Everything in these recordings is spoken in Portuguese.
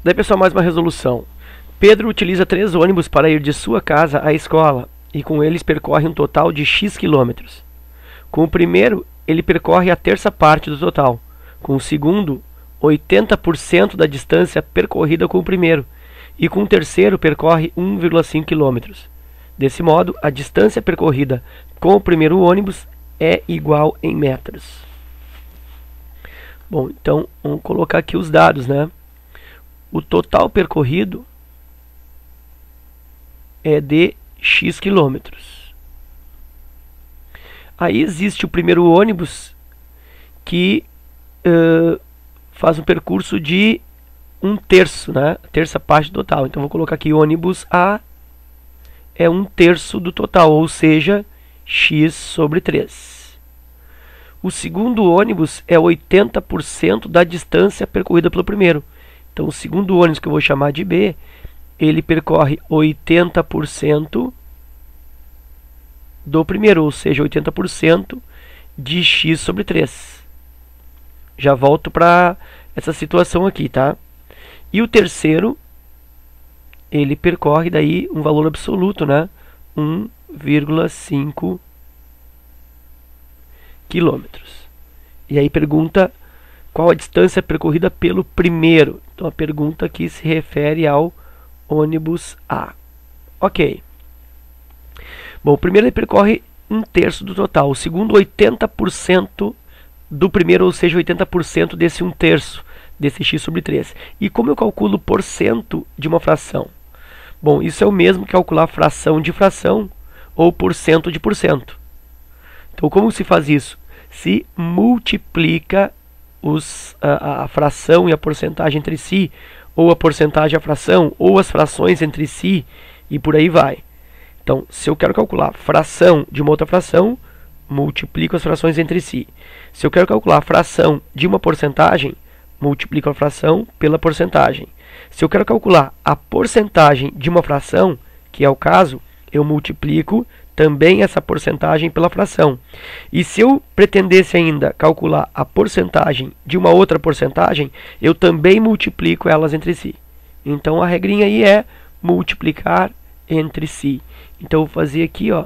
Daí, pessoal, mais uma resolução. Pedro utiliza 3 ônibus para ir de sua casa à escola e com eles percorre um total de X quilômetros. Com o primeiro, ele percorre a terça parte do total. Com o segundo, 80% da distância percorrida com o primeiro. E com o terceiro, percorre 1,5 km. Desse modo, a distância percorrida com o primeiro ônibus é igual em metros. Bom, então, vamos colocar aqui os dados, né? O total percorrido é de X quilômetros. Aí existe o primeiro ônibus que faz um percurso de 1/3, né? Terça parte do total. Então vou colocar aqui ônibus A é 1/3 do total, ou seja, X sobre 3. O segundo ônibus é 80% da distância percorrida pelo primeiro. Então o segundo ônibus, que eu vou chamar de B, ele percorre 80% do primeiro, ou seja, 80% de X sobre 3. Já volto para essa situação aqui, tá? E o terceiro, ele percorre daí um valor absoluto, né? 1,5 quilômetros. E aí pergunta qual a distância percorrida pelo primeiro. Então a pergunta aqui se refere ao ônibus A. Ok. Bom, o primeiro ele percorre 1/3 do total. O segundo, 80% do primeiro, ou seja, 80% desse 1/3, desse X sobre 3. E como eu calculo porcento de uma fração? Bom, isso é o mesmo que calcular fração de fração ou porcento de porcento. Então, como se faz isso? Se multiplica a fração e a porcentagem entre si, ou a porcentagem e a fração, ou as frações entre si, e por aí vai. Então, se eu quero calcular fração de uma outra fração, multiplico as frações entre si. Se eu quero calcular a fração de uma porcentagem, multiplico a fração pela porcentagem. Se eu quero calcular a porcentagem de uma fração, que é o caso, eu multiplico também essa porcentagem pela fração. E se eu pretendesse ainda calcular a porcentagem de uma outra porcentagem, eu também multiplico elas entre si. Então a regrinha aí é multiplicar entre si. Então eu vou fazer aqui, ó,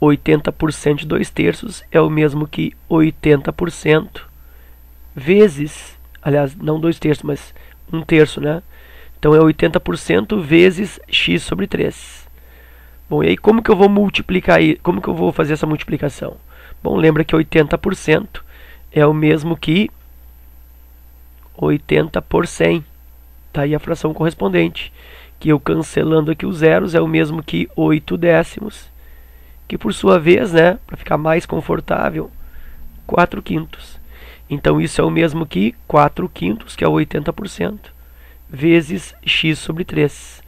80% de 2/3 é o mesmo que 80% vezes, aliás, não 2/3, mas 1/3, né? Então é 80% vezes X sobre 3. Bom, e aí como que eu vou multiplicar aí? Como que eu vou fazer essa multiplicação? Bom, lembra que 80% é o mesmo que 80 por 100. Tá aí a fração correspondente, que eu cancelando aqui os zeros é o mesmo que 8 décimos, que por sua vez, né, para ficar mais confortável, 4/5. Então isso é o mesmo que 4/5, que é 80%, vezes X sobre 3.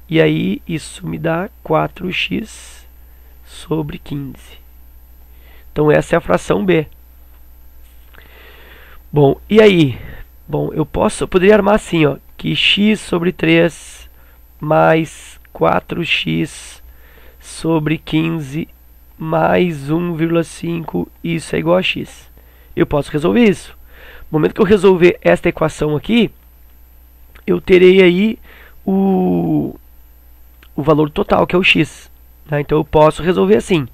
E aí isso me dá 4x sobre 15. Então essa é a fração B. Bom, e aí? Bom, eu poderia armar assim, ó, que x sobre 3 mais 4x sobre 15 mais 1,5, isso é igual a x. Eu posso resolver isso. No momento que eu resolver esta equação aqui, eu terei aí o valor total, que é o x. Né? Então eu posso resolver assim.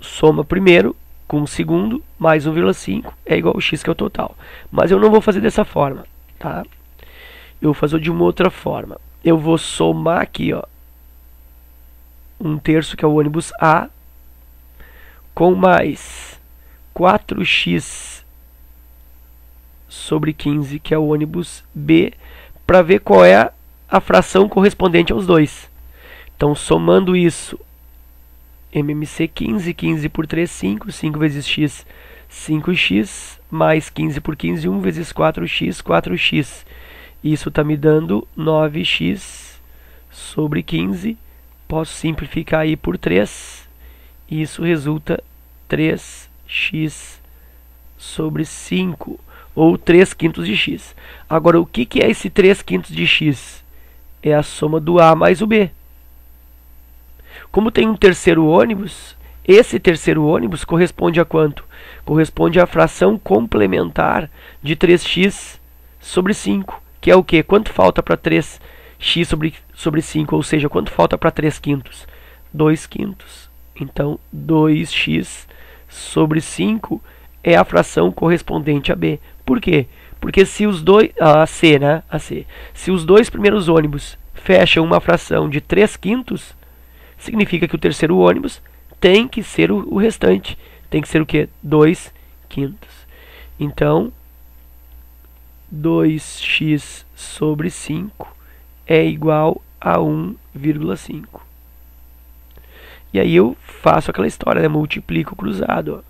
Soma primeiro com o segundo, mais 1,5 é igual ao x, que é o total. Mas eu não vou fazer dessa forma. Tá? Eu vou fazer de uma outra forma. Eu vou somar aqui, ó, 1/3, que é o ônibus A, com mais 4x sobre 15, que é o ônibus B, para ver qual é a fração correspondente aos dois. Então, somando isso, MMC 15, 15 por 3, 5, 5 vezes x, 5x, mais 15 por 15, 1 vezes 4x, 4x. Isso está me dando 9x sobre 15. Posso simplificar aí por 3. E isso resulta 3x sobre 5, ou 3/5 de x. Agora, o que é esse 3/5 de x? É a soma do A mais o B. Como tem um terceiro ônibus, esse terceiro ônibus corresponde a quanto? Corresponde à fração complementar de 3x sobre 5, que é o quê? Quanto falta para 3x sobre 5, ou seja, quanto falta para 3 quintos? 2 quintos. Então, 2x sobre 5 é a fração correspondente a B. Por quê? Porque se os dois... A C, né? A C. Se os dois primeiros ônibus fecham uma fração de 3 quintos, significa que o terceiro ônibus tem que ser o restante. Tem que ser o quê? 2 quintos. Então, 2x sobre 5 é igual a 1,5. E aí eu faço aquela história, né? Multiplico cruzado. Ó.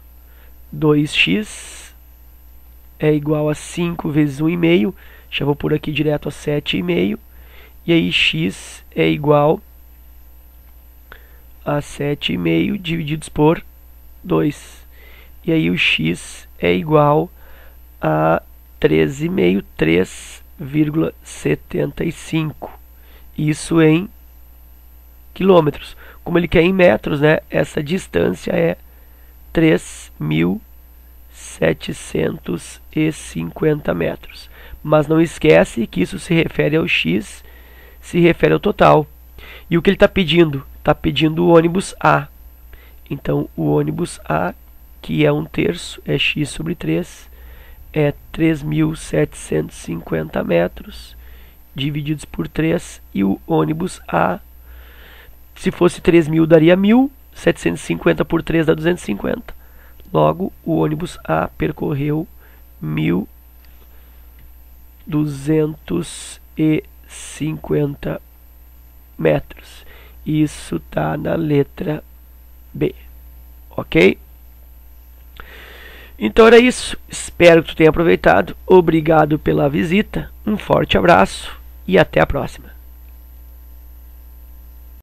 2x é igual a 5 vezes 1,5. Já vou por aqui direto a 7,5. E aí x é igual a 7,5 divididos por 2. E aí o x é igual a 13,5, 3,75. Isso em quilômetros. Como ele quer em metros, né? Essa distância é 3.750 metros. Mas não esquece que isso se refere ao x, se refere ao total. E o que ele está pedindo? Está pedindo o ônibus A. Então, o ônibus A, que é 1/3, é x sobre 3, é 3.750 metros, divididos por 3, e o ônibus A, se fosse 3.000, daria 1.000, 750 por 3 dá 250. Logo, o ônibus A percorreu 1.250 metros. Isso está na letra B. Ok? Então era isso. Espero que tu tenha aproveitado. Obrigado pela visita. Um forte abraço e até a próxima.